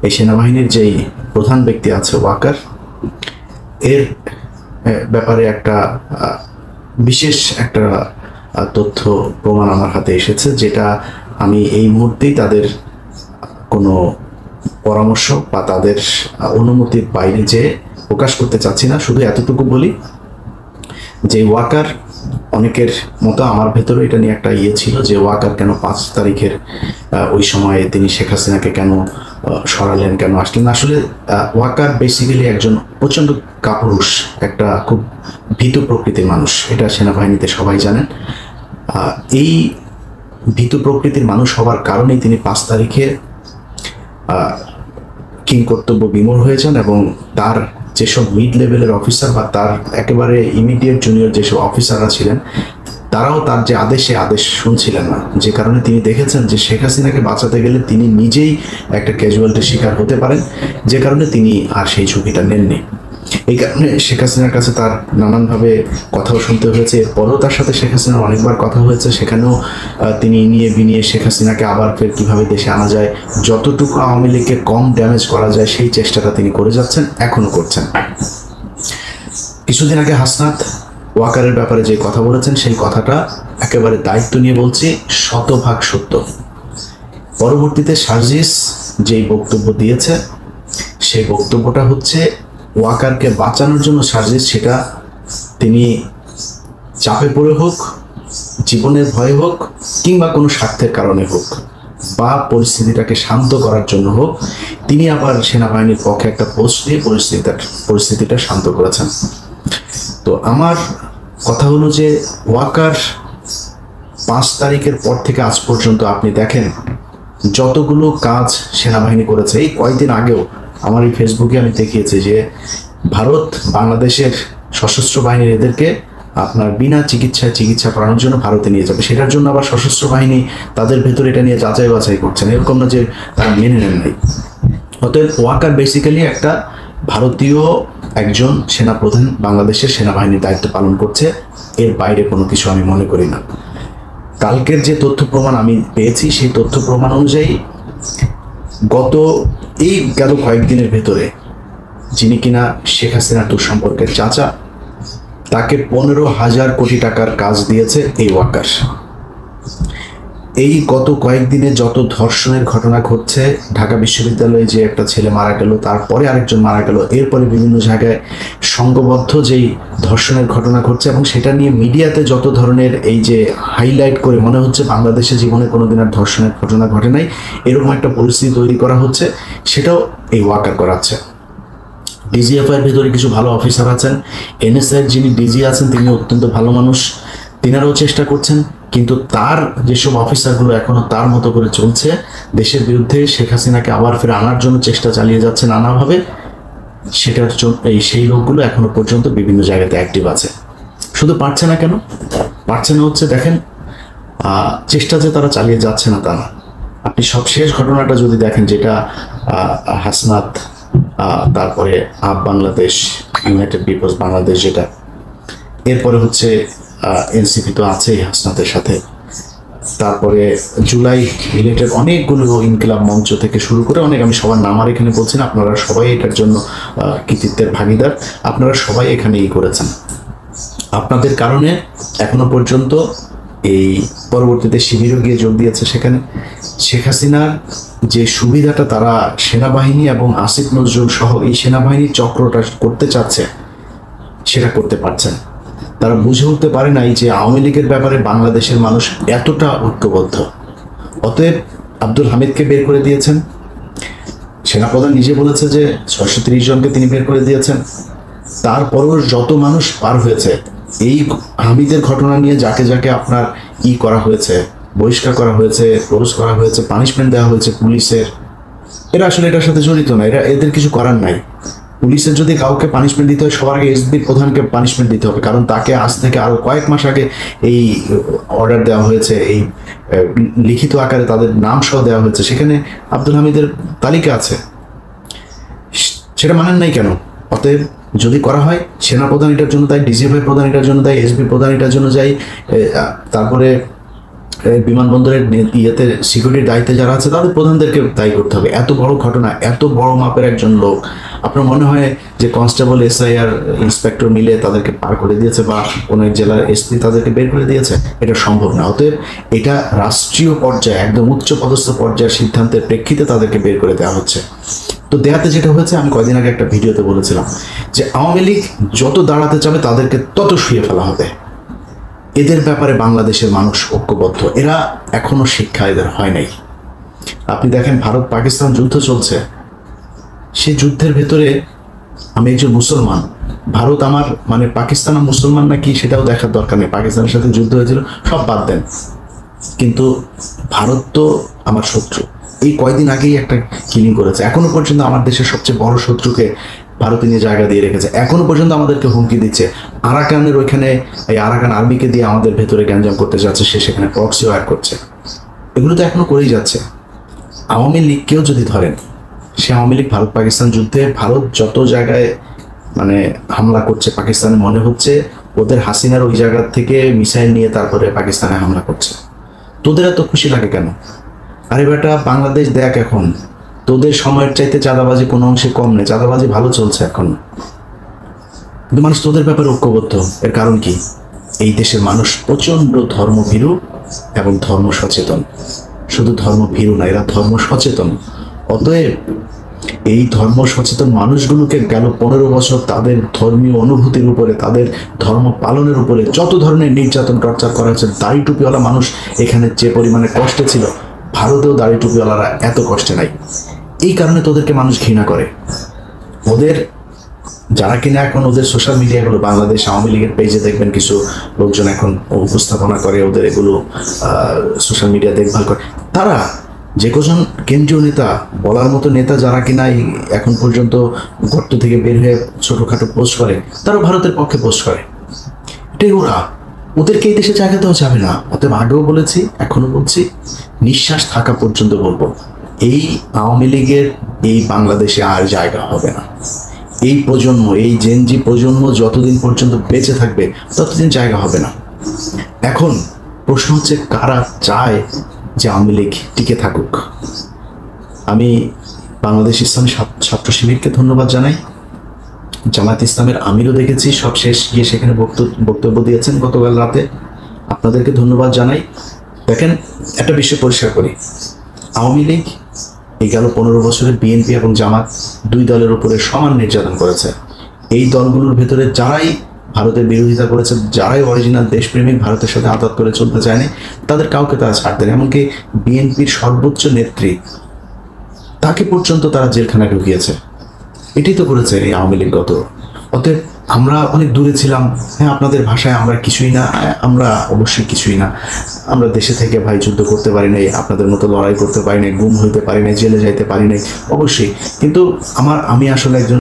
এই সেনাবাহিনীর যেই প্রধান ব্যক্তি আছে ওয়াকার, এর ব্যাপারে একটা বিশেষ একটা তথ্য প্রমাণ আমার হাতে এসেছে, যেটা আমি এই মুহূর্তেই তাদের কোনো পরামর্শ বা তাদের অনুমতির বাইরে যে প্রকাশ করতে চাচ্ছি না। শুধু এতটুকু বলি যে ওয়াকার, অনেকের মতো আমার ভেতরে এটা নিয়ে একটা ছিল যে ওয়াকার কেন 5 তারিখের ওই সময়ে তিনি শেখ হাসিনাকে কেন সরালেন, কেন আসলেন। আসলে ওয়াকার বেসিক্যালি একজন প্রচণ্ড কাপুরুষ, একটা খুব ভীতু প্রকৃতির মানুষ, এটা সেনাবাহিনীতে সবাই জানেন। এই ভীতু প্রকৃতির মানুষ হওয়ার কারণেই তিনি 5 তারিখে কিং কর্তব্য বিমূঢ় হয়েছেন এবং তার যেসব মিড লেভেলের অফিসার বা তার একেবারে ইমিডিয়েট জুনিয়র যেসব অফিসাররা ছিলেন, তারাও তার যে আদেশ শুনছিলেন না, যে কারণে তিনি দেখেছেন যে শেখ হাসিনাকে বাঁচাতে গেলে তিনি নিজেই একটা ক্যাজুয়ালিটির শিকার হতে পারেন, যে কারণে তিনি আর সেই ঝুঁকিটা নেননি। এই কারণে শেখ হাসিনার কাছে তার নানানভাবে কথাও শুনতে হয়েছে। এরপরও তার সাথে শেখ হাসিনার অনেকবার কথা হয়েছে, সেখানেও তিনি নিয়ে বিনিয়ে শেখ হাসিনাকে আবার ফের কীভাবে দেশে আনা যায়, যতটুকু আওয়ামী লীগকে কম ড্যামেজ করা যায় সেই চেষ্টাটা তিনি করে যাচ্ছেন, এখনও করছেন। কিছুদিন আগে হাসনাত ওয়াকারের ব্যাপারে যে কথা বলেছেন, সেই কথাটা একেবারে দায়িত্ব নিয়ে বলছি, 100% সত্য। পরবর্তীতে সার্জিস যেই বক্তব্য দিয়েছে, সেই বক্তব্যটা হচ্ছে ওয়াকারকে বাঁচানোর জন্য সার্জিস, সেটা তিনি চাপে পড়ে হোক, জীবনের ভয়ে হোক, কিংবা কোনো স্বার্থের কারণে হোক, বা পরিস্থিতিটাকে শান্ত করার জন্য হোক, তিনি আবার সেনাবাহিনীর পক্ষে একটা পোস্ট দিয়ে পরিস্থিতিটা শান্ত করেছেন। তো আমার কথা হলো যে ওয়াকার 5 তারিখের পর থেকে আজ পর্যন্ত আপনি দেখেন যতগুলো কাজ সেনাবাহিনী করেছে। এই কয়েকদিন আগেও আমার এই ফেসবুকে আমি দেখিয়েছি যে ভারত বাংলাদেশের সশস্ত্র বাহিনীর এদেরকে আপনার বিনা চিকিৎসা করানোর জন্য ভারতে নিয়ে যাবে, সেটার জন্য আবার সশস্ত্র বাহিনী তাদের ভেতরে এটা নিয়ে যাচাই বাছাই করছেন, এরকম না যে তারা মেনে নেন নাই। অতএব ওয়াকার বেসিক্যালি একটা ভারতীয় একজন সেনাপ্রধান বাংলাদেশের সেনাবাহিনীর দায়িত্ব পালন করছে, এর বাইরে কোনো কিছু আমি মনে করি না। কালকের যে তথ্য প্রমাণ আমি পেয়েছি, সেই তথ্য প্রমাণ অনুযায়ী গেল কয়েকদিনের ভেতরে যিনি কিনা শেখ হাসিনার দুঃসম্পর্কের চাচা, তাকে 15,000 কোটি টাকার কাজ দিয়েছে এই ওয়াকার। এই গত কয়েকদিনে যত ধর্ষণের ঘটনা ঘটছে, ঢাকা বিশ্ববিদ্যালয়ে যে একটা ছেলে মারা গেল, তারপরে আরেকজন মারা গেল, এরপরে বিভিন্ন জায়গায় সংঘবদ্ধ যেই ধর্ষণের ঘটনা ঘটছে, এবং সেটা নিয়ে মিডিয়াতে যত ধরনের এই যে হাইলাইট করে মনে হচ্ছে বাংলাদেশে জীবনে কোনোদিন আর ধর্ষণের ঘটনা ঘটে নাই, এরকম একটা পরিস্থিতি তৈরি করা হচ্ছে, সেটাও এই ওয়াকার করাচ্ছে। ডিজিএফআই এর ভেতরে কিছু ভালো অফিসার আছেন, এনএসআই এর যিনি ডিজি আছেন তিনি অত্যন্ত ভালো মানুষ, তিনারাও চেষ্টা করছেন, কিন্তু তার যেসব অফিসারগুলো এখনো তার মতো করে চলছে, দেশের বিরুদ্ধে শেখ হাসিনাকে আবার ফিরে আনার জন্য চেষ্টা চালিয়ে যাচ্ছে নানাভাবে, সেটার জন্য সেই লোকগুলো এখনো পর্যন্ত বিভিন্ন জায়গাতে অ্যাক্টিভ আছে। শুধু পারছে না কেন? পারছে না হচ্ছে দেখেন, চেষ্টা যে তারা চালিয়ে যাচ্ছে না তা না। আপনি সবশেষ ঘটনাটা যদি দেখেন, যেটা হাসনাত, তারপরে বাংলাদেশ, ইউনাইটেড পিপলস বাংলাদেশ, যেটা এরপরে হচ্ছে এনসিপি তো আছেই হাসনাতের সাথে, তারপরে জুলাই রিলেটেড অনেকগুলো ইনকিলাব মঞ্চ থেকে শুরু করে অনেক, আমি সবার নাম আর এখানে বলছি না, আপনারা সবাই এটার জন্য কৃতিত্বের ভাগিদার, আপনারা সবাই এখানে করেছেন। আপনাদের কারণে এখনো পর্যন্ত এই পরবর্তীতে শিবিরও গিয়ে যোগ দিয়েছে সেখানে। শেখ হাসিনার যে সুবিধাটা তারা সেনাবাহিনী এবং আসিফ নজরুল সহ এই সেনাবাহিনীর চক্রটা করতে চাচ্ছে, সেটা করতে পারছেন। তারা বুঝে উঠতে পারে নাই যে আওয়ামী লীগের ব্যাপারে বাংলাদেশের মানুষ এতটা ঐক্যবদ্ধ। অতএব আব্দুল হামিদকে বের করে দিয়েছেন, সেনাপ্রধান নিজে বলেছে যে 630 জনকে তিনি বের করে দিয়েছেন। তারপরও যত মানুষ পার হয়েছে এই হামিদের ঘটনা নিয়ে, যাকে যাকে আপনার করা হয়েছে, বহিষ্কার করা হয়েছে, ক্লোজ করা হয়েছে, পানিশমেন্ট দেওয়া হয়েছে পুলিশের, এরা আসলে এটার সাথে জড়িত না, এদের কিছু করার নাই। পুলিশের যদি কাউকে পানিশমেন্ট দিতে হয়, সবার আগে এসবির প্রধানকে পানিশমেন্ট দিতে হবে, কারণ তাকে আজ থেকে আরো কয়েক মাস আগে এই অর্ডার দেওয়া হয়েছে, এই লিখিত আকারে তাদের নাম সহ দেওয়া হয়েছে, সেখানে আব্দুল হামিদের তালিকা আছে, সেটা মানেন নাই কেন? অতএব যদি করা হয়, সেনাপ্রধান এটার জন্য দায়ী, ডিজিএফআই প্রধান এটার জন্য দায়ী, এসবি প্রধান এটার জন্য দায়ী, তারপরে বিমানবন্দরের ইয়েতে সিকিউরিটির দায়িত্বে যারা আছে তাদের প্রধানদেরকে দায়ী করতে হবে। এত বড় ঘটনা, এত বড় মাপের একজন লোক, আপনার মনে হয় যে কনস্টেবল, এসআই আর ইন্সপেক্টর মিলে তাদেরকে পার করে দিয়েছে বা কোনো এক জেলার এসপি তাদেরকে বের করে দিয়েছে? এটা সম্ভব না। অতএব এটা রাষ্ট্রীয় পর্যায়ে একদম উচ্চ পদস্থ পর্যায়ের সিদ্ধান্তের প্রেক্ষিতে তাদেরকে বের করে দেওয়া হচ্ছে। তো দেখাতে যেটা হয়েছে, আমি কয়দিন আগে একটা ভিডিওতে বলেছিলাম যে আওয়ামী লীগ যত দাঁড়াতে চাবে তাদেরকে তত শুয়ে ফেলা হবে। এদের ব্যাপারে বাংলাদেশের মানুষ ঐক্যবদ্ধ, এরা এখনো শিক্ষা এদের হয় নাই। আপনি দেখেন ভারত পাকিস্তান যুদ্ধ চলছে, সে যুদ্ধের ভেতরে আমি একজন মুসলমান, ভারত আমার মানে পাকিস্তান মুসলমান নাকি সেটাও দেখার দরকার নেই, পাকিস্তানের সাথে যুদ্ধ হয়েছিল সব বাদ দেন, কিন্তু ভারত তো আমার শত্রু। এই কয়দিন আগেই একটা কিলিং করেছে, এখনো পর্যন্ত আমার দেশের সবচেয়ে বড় শত্রুকে ভারতে নিয়ে জায়গা দিয়ে রেখেছে, এখনো পর্যন্ত আমাদেরকে হুমকি দিচ্ছে। আরাকানের ওইখানে এই আরাকান আর্মিকে দিয়ে আমাদের ভেতরে গ্যাঞ্জাম করতে যাচ্ছে, সে সেখানে প্রক্সিও অ্যাড করছে। এগুলো তো এখনো করেই যাচ্ছে। আওয়ামী লীগকেও যদি ধরেন, সে আওয়ামী লীগ ভারত পাকিস্তান যুদ্ধে ভারত যত জায়গায় মানে হামলা করছে, পাকিস্তানে মনে হচ্ছে ওদের হাসিনার ওই জায়গা থেকে মিসাইল নিয়ে তারপরে পাকিস্তানে হামলা করছে। তোদের এত খুশি লাগে কেন? আরে বেটা, বাংলাদেশ দেখ এখন, তোদের সময়ের চাইতে চাঁদাবাজি কোনো অংশে কম নেই, চাঁদাবাজি ভালো চলছে এখন, কিন্তু মানুষ তোদের ব্যাপারে ঐক্যবদ্ধ। এর কারণ কি? এই দেশের মানুষ প্রচন্ড ধর্মভীরু এবং ধর্ম সচেতন। শুধু ধর্মভীরু না, এরা ধর্ম সচেতন। অতএব এই ধর্ম সচেতন মানুষগুলোকে গেল 15 বছর তাদের ধর্মীয় অনুভূতির উপরে, তাদের ধর্ম পালনের উপরে যত ধরনের নির্যাতন টর্চার করা হচ্ছে, দাড়ি টুপিওয়ালা মানুষ এখানে যে পরিমাণে কষ্টে ছিল, ভারতেও দাড়ি টুপিওয়ালারা এত কষ্টে নাই। এই কারণে তোদেরকে মানুষ ঘৃণা করে। ওদের যারা কিনা এখন ওদের সোশ্যাল মিডিয়াগুলো, বাংলাদেশ আওয়ামী লীগের পেজে দেখবেন কিছু লোকজন এখন উপস্থাপনা করে, ওদের এগুলো সোশ্যাল মিডিয়া দেখভাল করে, তারা যে কজন কেন্দ্রীয় নেতা, বলার মতো নেতা যারা কিনা এখন পর্যন্ত গর্ত থেকে বের হয়ে ছোটখাটো পোস্ট করে, তারা ভারতের পক্ষে পোস্ট করে। এটাই ওরা, ওদেরকে এই দেশে জায়গা দেওয়া যাবে না। অতএব আগেও বলেছি, এখনো বলছি, নিঃশ্বাস থাকা পর্যন্ত বলবো, এই আওয়ামী লীগের এই বাংলাদেশে আর জায়গা হবে না। এই প্রজন্ম, এই জেনজি প্রজন্ম যতদিন পর্যন্ত বেঁচে থাকবে ততদিন জায়গা হবে না। এখন প্রশ্ন হচ্ছে, কারা চায় যে আওয়ামী লীগ টিকে থাকুক? আমি বাংলাদেশ ইসলামী ছাত্র শিবিরকে ধন্যবাদ জানাই, জামায়াত ইসলামের আমিরও দেখেছি সব শেষ গিয়ে সেখানে বক্তব্য দিয়েছেন গতকাল রাতে, আপনাদেরকে ধন্যবাদ জানাই। দেখেন, একটা বিষয় পরিষ্কার করি, আওয়ামী লীগ এই গেল 15 বছরে বিএনপি এবং জামাত দুই দলের উপরে সমান নির্যাতন করেছে। এই দলগুলোর ভেতরে যারাই ভারতের বিরোধিতা করেছে, যারাই অরিজিনাল দেশপ্রেমিক, ভারতের সাথে আঘাত করে চলতে চায়নি, তাদের কাউকে তারা ছাড় দেন। এমনকি বিএনপির সর্বোচ্চ নেত্রী, তাকে পর্যন্ত তারা জেলখানায় ঢুকিয়েছে। এটাই তো করেছে এই আওয়ামী লীগ গত। অতএব আমরা অনেক দূরে ছিলাম, হ্যাঁ আপনাদের ভাষায় আমরা কিছুই না, আমরা অবশ্যই কিছুই না। আমরা দেশে থেকে ভাই যুদ্ধ করতে পারি নাই, আপনাদের মতো লড়াই করতে পারি নাই, গুম হইতে পারি নাই, জেলে যাইতে পারি নাই অবশ্যই, কিন্তু আমি আসলে একজন